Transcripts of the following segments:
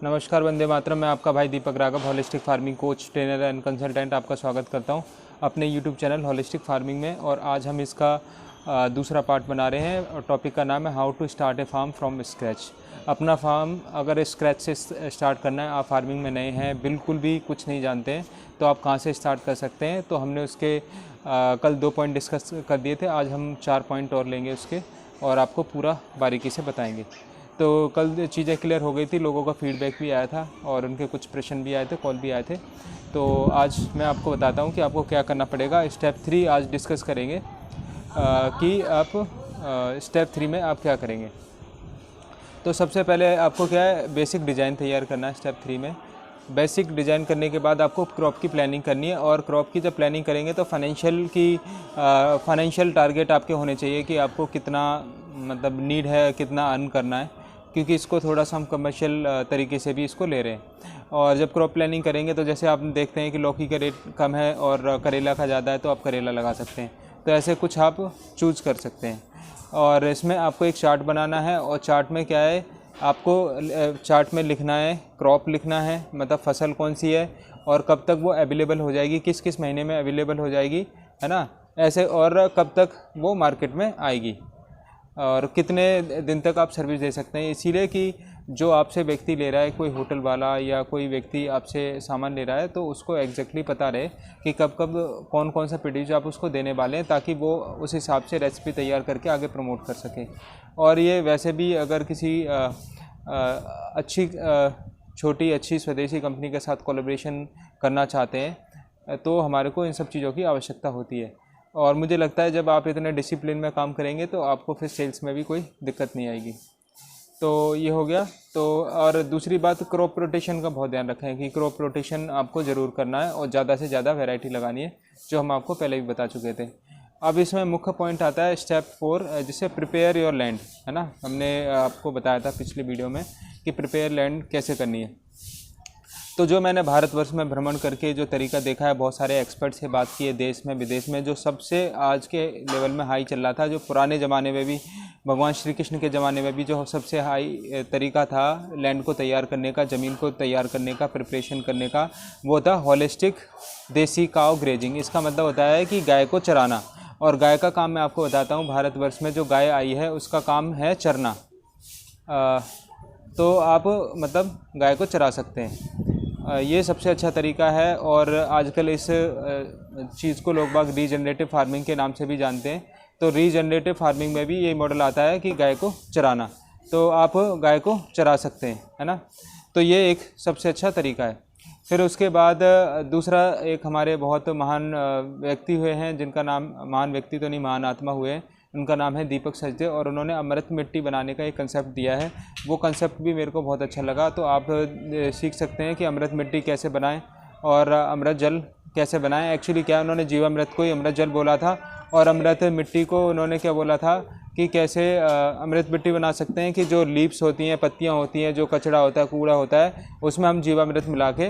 नमस्कार, वंदे मातरम। मैं आपका भाई Deepak Raghav, holistic farming coach, trainer and consultant आपका स्वागत करता हूं अपने यूट्यूब चैनल होलिस्टिक फार्मिंग में। और आज हम इसका दूसरा पार्ट बना रहे हैं और टॉपिक का नाम है how to start a farm from scratch. अपना फार्म अगर स्क्रैच से स्टार्ट करना है, आप फार्मिंग में नए हैं, बिल्कुल भी कुछ नहीं जानते हैं, तो आप कहाँ से स्टार्ट कर सकते हैं। तो हमने उसके कल 2 पॉइंट डिस्कस कर दिए थे, आज हम 4 पॉइंट और लेंगे उसके और आपको पूरा बारीकी से बताएंगे। तो कल चीज़ें क्लियर हो गई थी, लोगों का फीडबैक भी आया था और उनके कुछ प्रश्न भी आए थे, कॉल भी आए थे। तो आज मैं आपको बताता हूँ कि आपको क्या करना पड़ेगा। स्टेप 3 आज डिस्कस करेंगे कि आप स्टेप 3 में आप क्या करेंगे। तो सबसे पहले आपको क्या है, बेसिक डिज़ाइन तैयार करना है। स्टेप 3 में बेसिक डिज़ाइन करने के बाद आपको क्रॉप की प्लानिंग करनी है। और क्रॉप की जब प्लानिंग करेंगे तो फाइनेंशियल टारगेट आपके होने चाहिए कि आपको कितना मतलब नीड है, कितना अर्न करना है, क्योंकि इसको थोड़ा सा हम कमर्शियल तरीके से भी इसको ले रहे हैं। और जब क्रॉप प्लानिंग करेंगे तो जैसे आप देखते हैं कि लौकी का रेट कम है और करेला का ज़्यादा है, तो आप करेला लगा सकते हैं। तो ऐसे कुछ आप चूज़ कर सकते हैं। और इसमें आपको एक चार्ट बनाना है और चार्ट में क्या है, आपको चार्ट में लिखना है, क्रॉप लिखना है, मतलब फसल कौन सी है और कब तक वो अवेलेबल हो जाएगी, किस किस महीने में अवेलेबल हो जाएगी, है ना, ऐसे, और कब तक वो मार्केट में आएगी और कितने दिन तक आप सर्विस दे सकते हैं। इसीलिए कि जो आपसे व्यक्ति ले रहा है, कोई होटल वाला या कोई व्यक्ति आपसे सामान ले रहा है, तो उसको एग्जैक्टली पता रहे कि कब कब कौन कौन सा प्रोड्यूस आप उसको देने वाले हैं, ताकि वो उस हिसाब से रेसिपी तैयार करके आगे प्रमोट कर सके। और ये वैसे भी अगर किसी अच्छी छोटी अच्छी स्वदेशी कंपनी के साथ कोलैबोरेशन करना चाहते हैं, तो हमारे को इन सब चीज़ों की आवश्यकता होती है। और मुझे लगता है जब आप इतने डिसिप्लिन में काम करेंगे तो आपको फिर सेल्स में भी कोई दिक्कत नहीं आएगी। तो ये हो गया। तो और दूसरी बात, क्रॉप रोटेशन का बहुत ध्यान रखें कि क्रॉप रोटेशन आपको ज़रूर करना है और ज़्यादा से ज़्यादा वैरायटी लगानी है, जो हम आपको पहले भी बता चुके थे। अब इसमें मुख्य पॉइंट आता है स्टेप 4, जिसे प्रिपेयर योर लैंड, है ना। हमने आपको बताया था पिछले वीडियो में कि प्रिपेयर लैंड कैसे करनी है। तो जो मैंने भारतवर्ष में भ्रमण करके जो तरीका देखा है, बहुत सारे एक्सपर्ट से बात की है, देश में विदेश में, जो सबसे आज के लेवल में हाई चल रहा था, जो पुराने ज़माने में भी भगवान श्री कृष्ण के ज़माने में भी जो सबसे हाई तरीका था लैंड को तैयार करने का, ज़मीन को तैयार करने का, प्रिपरेशन करने का, वो था होलिस्टिक देसी काव ग्रेजिंग। इसका मतलब होता है कि गाय को चराना। और गाय का काम मैं आपको बताता हूँ, भारतवर्ष में जो गाय आई है उसका काम है चरना। तो आप मतलब गाय को चरा सकते हैं, ये सबसे अच्छा तरीका है। और आजकल इस चीज़ को लोग बाग रीजनरेटिव फार्मिंग के नाम से भी जानते हैं। तो रीजनरेटिव फार्मिंग में भी ये मॉडल आता है कि गाय को चराना, तो आप गाय को चरा सकते हैं, है ना। तो ये एक सबसे अच्छा तरीका है। फिर उसके बाद दूसरा, एक हमारे बहुत महान व्यक्ति हुए हैं, जिनका नाम, महान व्यक्ति तो नहीं, महान आत्मा हुए हैं, उनका नाम है दीपक सचदेव, और उन्होंने अमृत मिट्टी बनाने का एक कंसेप्ट दिया है। वो कंसेप्ट भी मेरे को बहुत अच्छा लगा। तो आप सीख सकते हैं कि अमृत मिट्टी कैसे बनाएं और अमृत जल कैसे बनाएं। एक्चुअली क्या, उन्होंने जीवामृत को ही अमृत जल बोला था और अमृत मिट्टी को उन्होंने क्या बोला था कि कैसे अमृत मिट्टी बना सकते हैं कि जो लीव्स होती हैं, पत्तियाँ होती हैं, जो कचरा होता है, कूड़ा होता है, उसमें हम जीवामृत मिला के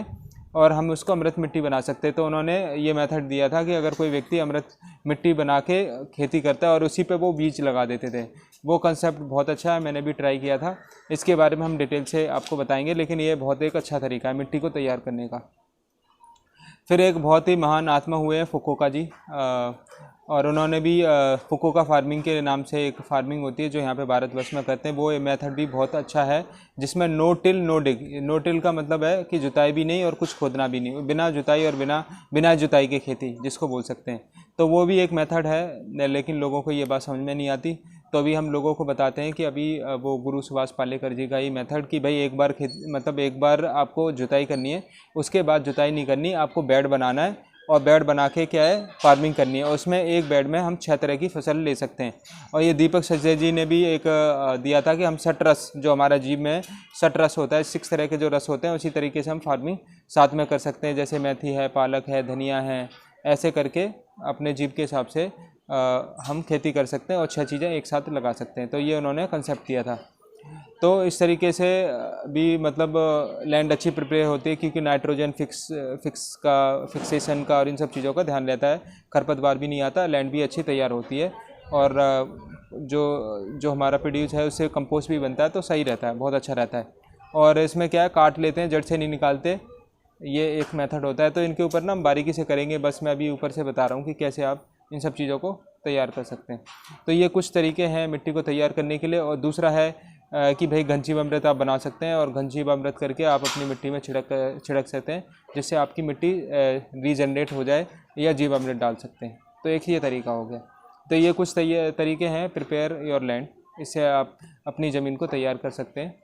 और हम उसको अमृत मिट्टी बना सकते हैं। तो उन्होंने ये मेथड दिया था कि अगर कोई व्यक्ति अमृत मिट्टी बना के खेती करता है और उसी पे वो बीज लगा देते थे। वो कंसेप्ट बहुत अच्छा है, मैंने भी ट्राई किया था। इसके बारे में हम डिटेल से आपको बताएंगे, लेकिन ये बहुत एक अच्छा तरीका है मिट्टी को तैयार करने का। फिर एक बहुत ही महान आत्मा हुए हैं फुकुओका जी, और उन्होंने भी फुकुओका फार्मिंग के नाम से एक फार्मिंग होती है जो यहाँ पे भारतवर्ष में करते हैं। वो मेथड भी बहुत अच्छा है, जिसमें नो टिल नो डिग। नो टिल का मतलब है कि जुताई भी नहीं और कुछ खोदना भी नहीं, बिना जुताई और बिना जुताई की खेती जिसको बोल सकते हैं। तो वो भी एक मेथड है, लेकिन लोगों को ये बात समझ में नहीं आती। तो अभी हम लोगों को बताते हैं कि अभी वो गुरु सुभाष पालेकर जी का ये मेथड कि भाई एक बार मतलब एक बार आपको जुताई करनी है, उसके बाद जुताई नहीं करनी, आपको बेड बनाना है और बेड बना के क्या है, फार्मिंग करनी है। उसमें एक बेड में हम 6 तरह की फसल ले सकते हैं। और ये दीपक सचदेव जी ने भी एक दिया था कि हम 6 रस, जो हमारा जीव में 6 रस होता है, 6 तरह के जो रस होते हैं, उसी तरीके से हम फार्मिंग साथ में कर सकते हैं। जैसे मेथी है, पालक है, धनिया है, ऐसे करके अपने जीव के हिसाब से हम खेती कर सकते हैं और 6 चीज़ें एक साथ लगा सकते हैं। तो ये उन्होंने कंसेप्ट दिया था। तो इस तरीके से भी मतलब लैंड अच्छी प्रिपेयर होती है, क्योंकि नाइट्रोजन फिक्सेशन का और इन सब चीज़ों का ध्यान रहता है। खरपतवार भी नहीं आता, लैंड भी अच्छी तैयार होती है। और जो हमारा प्रोड्यूस है उससे कंपोस्ट भी बनता है, तो सही रहता है, बहुत अच्छा रहता है। और इसमें क्या है, काट लेते हैं, जड़ से नहीं निकालते, ये एक मेथड होता है। तो इनके ऊपर ना हम बारीकी से करेंगे, बस मैं अभी ऊपर से बता रहा हूँ कि कैसे आप इन सब चीज़ों को तैयार कर सकते हैं। तो ये कुछ तरीके हैं मिट्टी को तैयार करने के लिए। और दूसरा है कि भाई घनजीवामृत आप बना सकते हैं, और घनजीवामृत करके आप अपनी मिट्टी में छिड़क सकते हैं, जिससे आपकी मिट्टी रीजनरेट हो जाए, या जीवामृत डाल सकते हैं। तो एक ये तरीका हो गया। तो ये कुछ तरीके हैं प्रिपेयर योर लैंड, इससे आप अपनी ज़मीन को तैयार कर सकते हैं।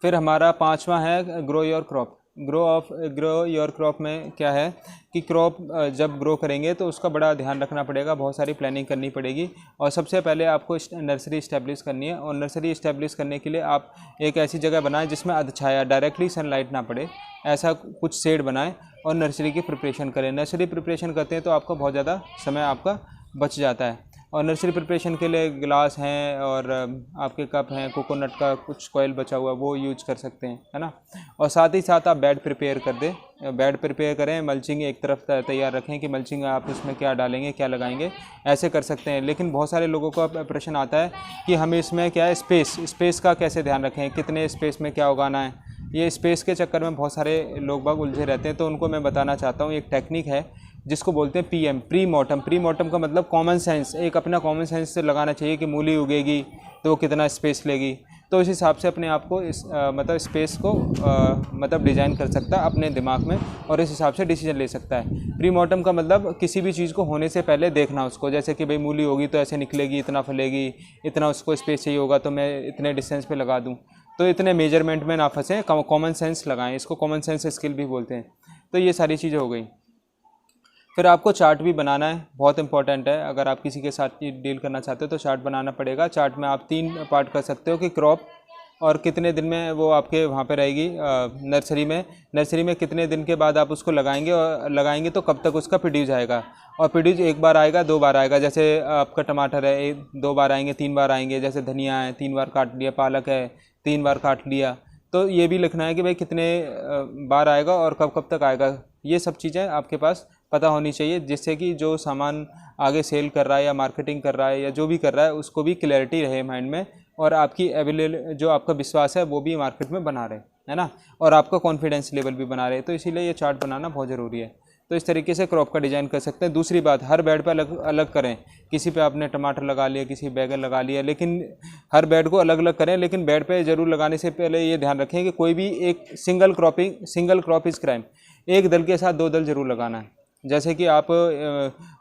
फिर हमारा 5वां है grow your crop. Grow your crop में क्या है कि क्रॉप जब ग्रो करेंगे तो उसका बड़ा ध्यान रखना पड़ेगा, बहुत सारी प्लानिंग करनी पड़ेगी। और सबसे पहले आपको नर्सरी इस्टेब्लिश करनी है, और नर्सरी इस्टेब्लिश करने के लिए आप एक ऐसी जगह बनाएं जिसमें अधछाया, डायरेक्टली सनलाइट ना पड़े, ऐसा कुछ शेड बनाएं और नर्सरी की प्रिपरेशन करें। नर्सरी प्रिपरेशन करते हैं तो आपका बहुत ज़्यादा समय आपका बच जाता है। और नर्सरी प्रिपरेशन के लिए गिलास हैं, और आपके कप हैं, कोकोनट का कुछ कॉयल बचा हुआ वो यूज कर सकते हैं, है ना। और साथ ही साथ आप बेड प्रिपेयर कर दें, बेड प्रिपेयर करें, मल्चिंग एक तरफ तैयार रखें कि मल्चिंग आप इसमें क्या डालेंगे, क्या लगाएंगे, ऐसे कर सकते हैं। लेकिन बहुत सारे लोगों का प्रश्न आता है कि हमें इसमें क्या है, स्पेस का कैसे ध्यान रखें, कितने स्पेस में क्या उगाना है। ये स्पेस के चक्कर में बहुत सारे लोग बाग उलझे रहते हैं, तो उनको मैं बताना चाहता हूँ, एक टेक्निक है जिसको बोलते हैं PM, pre mortem. Pre mortem का मतलब कॉमन सेंस, एक अपना कॉमन सेंस से लगाना चाहिए कि मूली उगेगी तो वो कितना स्पेस लेगी। तो इस हिसाब से अपने आप को मतलब स्पेस को मतलब डिज़ाइन कर सकता है अपने दिमाग में, और इस हिसाब से डिसीजन ले सकता है। प्री मॉर्टम का मतलब किसी भी चीज़ को होने से पहले देखना उसको, जैसे कि भाई मूली होगी तो ऐसे निकलेगी, इतना फलेगी, इतना उसको स्पेस चाहिए होगा तो मैं इतने डिस्टेंस पे लगा दूँ। तो इतने मेजरमेंट में ना फंसें, कॉमन सेंस लगाएं, इसको कॉमन सेंस स्किल भी बोलते हैं। तो ये सारी चीज़ें हो गई। फिर आपको चार्ट भी बनाना है, बहुत इंपॉर्टेंट है। अगर आप किसी के साथ डील करना चाहते हो तो चार्ट बनाना पड़ेगा। चार्ट में आप 3 पार्ट कर सकते हो कि क्रॉप और कितने दिन में वो आपके वहाँ पे रहेगी नर्सरी में कितने दिन के बाद आप उसको लगाएंगे, और लगाएंगे तो कब तक उसका प्रोड्यूस आएगा। और प्रोड्यूस एक बार आएगा, 2 बार आएगा, जैसे आपका टमाटर है 2 बार आएंगे, 3 बार आएंगे, जैसे धनिया है 3 बार काट लिया, पालक है 3 बार काट लिया। तो ये भी लिखना है कि भाई कितने बार आएगा और कब कब तक आएगा। ये सब चीज़ें आपके पास पता होनी चाहिए, जिससे कि जो सामान आगे सेल कर रहा है या मार्केटिंग कर रहा है या जो भी कर रहा है उसको भी क्लैरिटी रहे माइंड में, और आपकी जो आपका विश्वास है वो भी मार्केट में बना रहे, है ना, और आपका कॉन्फिडेंस लेवल भी बना रहे। तो इसीलिए ये चार्ट बनाना बहुत ज़रूरी है। तो इस तरीके से क्रॉप का डिज़ाइन कर सकते हैं। दूसरी बात, हर बेड पर अलग अलग करें। किसी पे आपने टमाटर लगा लिया, किसी बैगन लगा लिया, लेकिन हर बेड को अलग अलग करें। लेकिन बेड पे ज़रूर लगाने से पहले ये ध्यान रखें कि कोई भी एक सिंगल क्रॉप इज़ क्राइम, एक दल के साथ 2 दल ज़रूर लगाना है। जैसे कि आप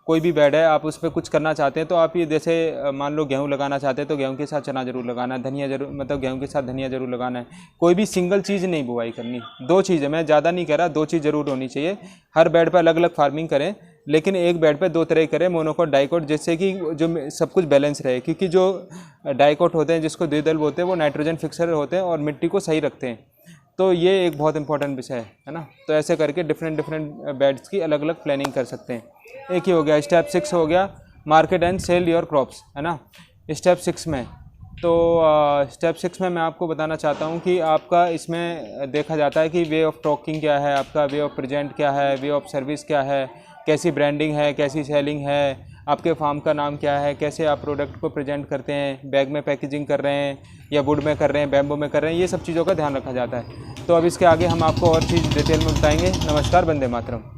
कोई भी बेड है, आप उस पर कुछ करना चाहते हैं तो आप ये जैसे मान लो गेहूं लगाना चाहते हैं तो गेहूं के साथ चना जरूर लगाना है, धनिया जरूर मतलब गेहूं के साथ धनिया जरूर लगाना है। कोई भी सिंगल चीज़ नहीं बुआई करनी, 2 चीज़ें, मैं ज़्यादा नहीं कह रहा, 2 चीज़ जरूर होनी चाहिए। हर बेड पर अलग अलग फार्मिंग करें, लेकिन एक बेड पे 2 तरह करें, मोनोकोट डाइकोट, जिससे कि जो सब कुछ बैलेंस रहे। क्योंकि जो डाइकोट होते हैं, जिसको द्विदल बोलते हैं, वो नाइट्रोजन फिक्सर होते हैं और मिट्टी को सही रखते हैं। तो ये एक बहुत इंपॉर्टेंट विषय है ना। तो ऐसे करके डिफरेंट बेड्स की अलग अलग प्लानिंग कर सकते हैं। एक ही हो गया। स्टेप 6 हो गया market and sell your crops, है ना। स्टेप 6 में स्टेप 6 में मैं आपको बताना चाहता हूँ कि आपका इसमें देखा जाता है कि वे ऑफ टॉकिंग क्या है, आपका वे ऑफ प्रेजेंट क्या है, वे ऑफ सर्विस क्या है, कैसी ब्रांडिंग है, कैसी सेलिंग है, आपके फार्म का नाम क्या है, कैसे आप प्रोडक्ट को प्रेजेंट करते हैं, बैग में पैकेजिंग कर रहे हैं या वुड में कर रहे हैं, बैम्बू में कर रहे हैं, ये सब चीज़ों का ध्यान रखा जाता है। तो अब इसके आगे हम आपको और चीज़ डिटेल में बताएंगे। नमस्कार, वंदे मातरम।